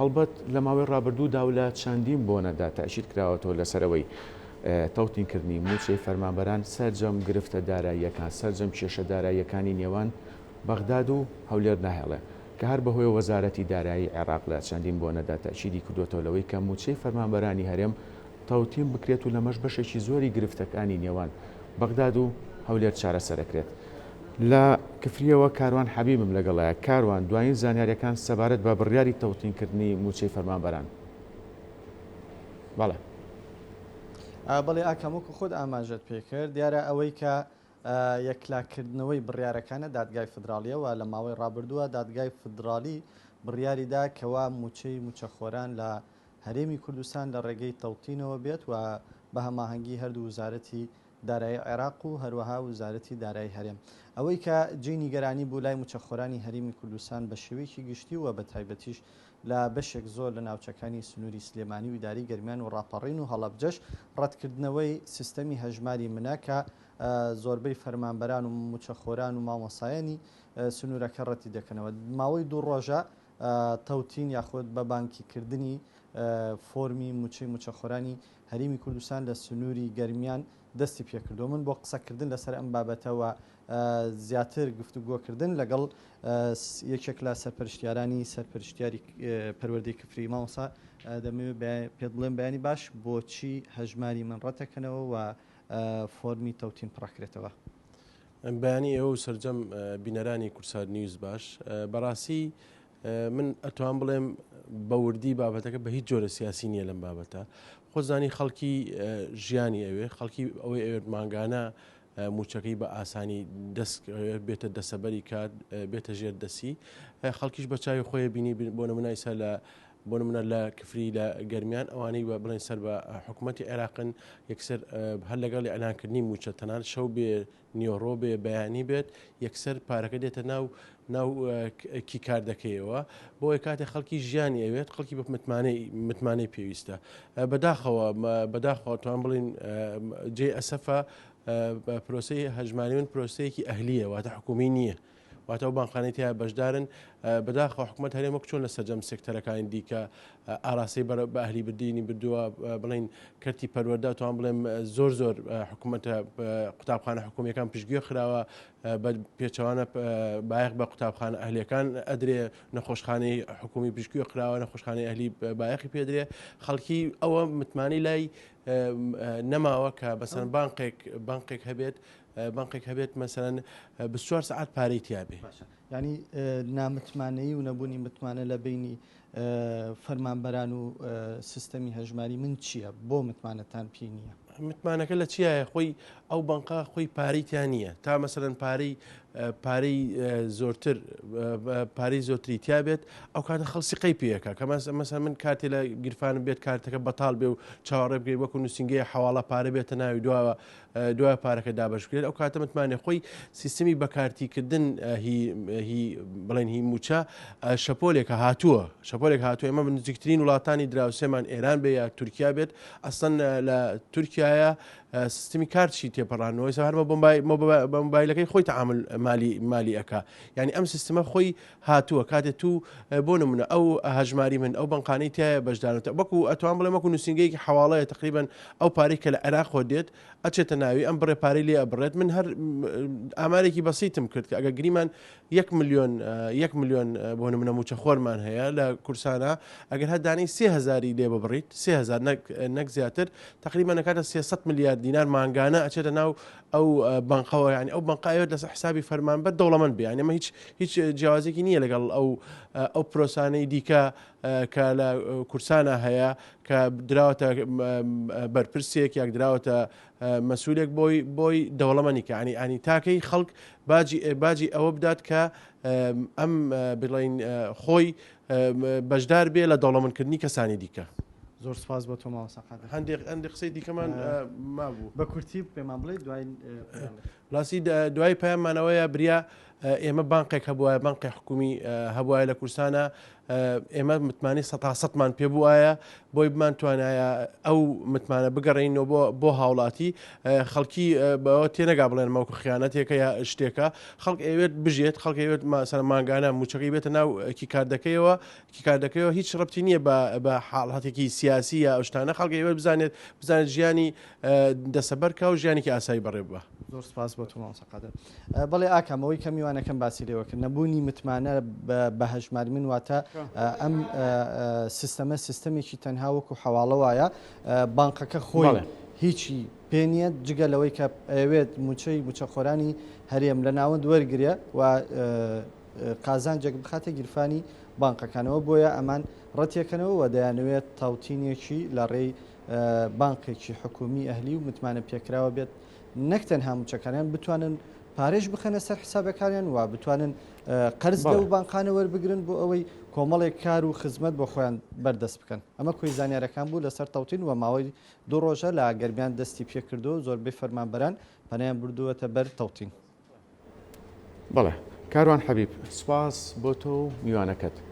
هەڵبەت لە ماوەی ڕابردوودا و لە چەندین بۆنەدا تاکید کراوەتەوە لەسەرەوەی تەوتینکردنی موچەی فەرمانبەران سەرجەم گرفتە داراییەکان سەرجەم کێشە داراییەکانی نێوان بەغداد و هەولێر ناهێڵێ کە هەر بەهۆی وەزارەتی دارایی عێراق لە چەندین بۆنەدا تاکیدی کردوتەوە لەوەی کە موچەی فەرمانبەرانی هەرێم تەوتین بکرێت و لەمەش بەشێکی زۆری گرفتەکانی نێوان بەغداد و هەولێر چارەسەرەکرێت. لە کفریەوە کاروان حەبیبم لەگەڵایە. کاروان دوایین زانیاریەکان سەبارەت بە بڕیاری تەوتینکردنی موچەی فەرمانبەران. بەڵێ بەڵێ ئاکەموکو خۆت ئاماژەت پێکرد دیارە ئەوەی کە یەکلاکردنەوەی بڕیارەکانە دادگای فدراالیەوە لە ماوەی ڕابردووە دادگای فدراالی بڕیاریدا کەوا موچەی موچەخۆران لە هەرێمی کوردستان لە ڕێگەی تەوتینەوە بێت و بە هەماهەنگی هەردوو وزارەتی دارایی عێراق و هەروەها وزارەتی دارایی هەرێم ئەوەی کە جێی نیگەرانی بوو لای موچەخۆرانی هەرێمی کوردستان بە شێوەیەکی گشتی و بە تایبەتیش لە بەشێک زۆر لە ناوچەکانی سنووری سلێمانی و داری گەرمیان و ڕاپەڕین و هەڵەبجەش ڕەتکردنەوەی سیستەمی هەژماری مناکە زۆربەی فەرمانبەران و موچەخۆران و مامۆسایانی سنوورەکە ڕەتی دەکەنەوە ماوەی دوو ڕۆژە تەوتین یاخود بە بانکیکردنی فۆرمی موچەی موچەخۆرانی هەرێمی کوردستان لە سنووری گەرمیان دەستی پێکردو من بۆ قسەکردن لەسەر ئەم بابەتەوە زیاتر گفتوگۆکردن لەگەڵ یەکێک لە سەرپەرشتیارانی سەرپەرشتیاری پەروەردەی کفری مامۆستا دەمەوێت پێت بڵێم بەیانی باش بۆچی هەژماری من ڕەتەکەنەوە و فۆرمی تەوتین پڕەکرێتەوە. بەیانی ئێوە و سەرجەم بینەرانی کورسار نیوز باش بەڕاستی من ئەتوان بڵێم بەوردی بابەتەکە بە هیچ جۆرە سیاسی نییە لەم بابەتە خۆزانی خەڵکی ژیانی ئەوێ خەڵکی ئەوەی ئەوێت ماگانە موچەکەی بە ئاسانی بێتە دەسەبەری کات بێتە ژێر دەسی خەڵکیش بە چاوی خۆی بینی بۆ نمونایسا لە بۆ نمونە لە کفری لە گەرمیان ئەوانەی بە بڵێن سەر بە حکوومەتی عێراقن یەکسەر هەر لەگەڵ ئەلانکردنی موچە تەنان شەو بێ نیۆڕۆ بێ بەیانی بێت یەکسەر پارەکە دێتە ناو کیکاردەکەیەوە بۆ کاتێک خەڵکی ژیانی ئەوێت خەڵکی بە متمانەی پێویستە بەداخەوە توان بڵین جێ ئەسەفە پرۆسی هەژمانی من پرۆسەیەکی ئەهلیە واتە حکومی نییە واتە ئەو بانقانەی تیا بەشدارن بەداخەوە حکوومەت هەرێم وەک چۆن لە سەرجەم سێکتەرەکانی دیکە ئاراسی بە ئەهلی بردینی بردووە بڵین کەرتی پەروەردە توان بڵێم زۆر حکوومەتە قوتابخانە حکوومیەکان پشتگوێ خراوە بە پێچەوانە بایەخ بە قوتابخانە ئەهلیەکان ئەدرێ نەخۆشخانەی حکومی پشتگوێ خراوە نەخۆشخانەی ئەهلی بایەخی پێدرێ خەڵکی ئەوە متمانی لای نەماوە کە بەسەر بانقێک هەبێت مەسەرەن 24 ساعت پارەی تیابێ ینی نامتمانەی و نەبوونی متمانە لە بینی فەرمانبەران و سیستەمی هەژماری من چییە بۆ متمانەتان پێ نییە متمانەکە لە چیایە خۆی ئەو بانقا خۆی پارەیتیان نییە تا مەسەرەن پارەی زۆرتر پارەی زۆرتری تیابێت ئەو کاتە خەڵسی قەی پێەکە کە مەسەر من کاتێ لە گیرفانم بێت کارتەکە بەتاڵ بێ و چاوەڕێ بگەی وەکو نووسنگی حواڵە پارە بێتە ناوی دوای پارەکە دابشکرێت ئەو کاتە متمانێ خۆی سیستمی بەکارتیکردن بڵێن هی موچە شەپۆلێکە هاتووە ئێمە نزیکترین وڵاتانی دراوسێمان ئێران بێ یا تورکیا بێت ئەسڵەن لە تورکایە سیستمی کارتشی تێپەڕانەوەی هەرمە بە مۆبایلەکەی خۆی تەعامل مالی ئەکا یعنی ئەم سیستمە خۆی هاتووە کاتێت تو بۆ نمونە ئەو هەژماری من ئەو بنقانەی تایە بەشدارێت وەکو ئەتوان بڵێم وەکو نووسنگەیەکی حواڵەیە تقریبان ئەو پارەی کە لە عێراق دێت ئەچێتە ناوی ئەم بڕێ پارەی لێ ئەبڕێت من هەر ئامارێکی بەسیتم کرد کە ئەگە گریمان 1 ملیۆن بۆ نمونە موچەخۆرمان هەیە لە کورسانە ئەگەر هەدانی 3000 لێ ببڕیت 3000 نەک زیاتر تقریبا نەکاتە 300 میلیارد دینار مانگانە ئەچێتە ناو ئەو بنقەوە ینی ئەو بنقایەوە لەسەر حسابی فەرمانبەر دەوڵەمەند بێ ینی ئەمە هیچ جیاوازێکی نییە لەگەڵ ئەو پرۆسانەی دیکە کە لە کورسانە هەیە کە دراوەتە بەرپرسێک یاک دراوەتە مەسئولێک بۆی دەوڵەمەنیکە ینی تاکەی خەڵک باجی ئەوە بدات کە ئەم بڵین خۆی بەشدار بێ لە دەوڵەمەندکردنی کەسانی دیکە. زۆر سپاس بۆ تۆ ماوەسەقات هەندێک قسەی دیکەمان مابوو بە کورتی پێمان بڵێ دوای ڕاستی دوای پەیامانەوەیە بریا ئێمە بانقێک هەبووە بانقی حکومی هەبووە لە کورسانە ئێمە متمانی 100مان پێ بووایە بۆی بمانتوانایە ئەو متمانە بگەڕێنەوە بۆ هاوڵاتی خەڵکی بەوە تێنەگا بڵێن مەوکو خیانەتێکە یا شتێکە خەڵک ئەوێت بژێت خەڵک ئەوێت سەر ماگانە موچەکەی بێتە ناو کیکاردەکەیەوە هیچ ڕەبتی نییە بە حاڵەتێکی سیاسی یا ئەوشتانە خەڵک ئەوێت بزانێت ژیانی دەسەبەرکە و ژیانێکی ئاسایی بەڕێ بووە. زۆر سپاس بۆ مامۆستاقادر. بەڵێ ئاکەمەوەی کە میوانەکەم باسی لێوەکرد نەبوونی متمانە بە هەژماری من واتە ئەم سیستەمێکی تەنها وەکو حواڵە وایە بانقەکە خۆی هیچی پێنیە جگە لەوەی کە ئەوێت موچە خۆرانی هەرێم لە ناوەند وەرگێ و قازانجێک بخاتە گیرفانی بانقەکانەوە بۆیە ئەمان ڕەتێکەنەوە و دەیانوێت تاوتینێکی لە ڕێی بانقێکی حکومی ئەهلی و متمانە پێکراوە بێت نەک تەنها موچەکانیان بتوانن پارێش بخەنە سەر حسابەکانیان و بتوانن قەرز لەو بانقانە وەربگرن بۆ ئەوەی کۆمەڵێک کار و خزمەت بۆ خۆیان بەردەست بکەن. ئەمە کوی زانیارەکان بوو لەسەر تەوتین و ماوەی 2 ڕۆژە لە گەرمیان دەستی پێکردو و زۆربەی فەرمانبەران پەنیان بردووەتە بەر تەوتین. بەڵێ کاروان حەبیب سپاس بۆ تۆ و میوانەکەت.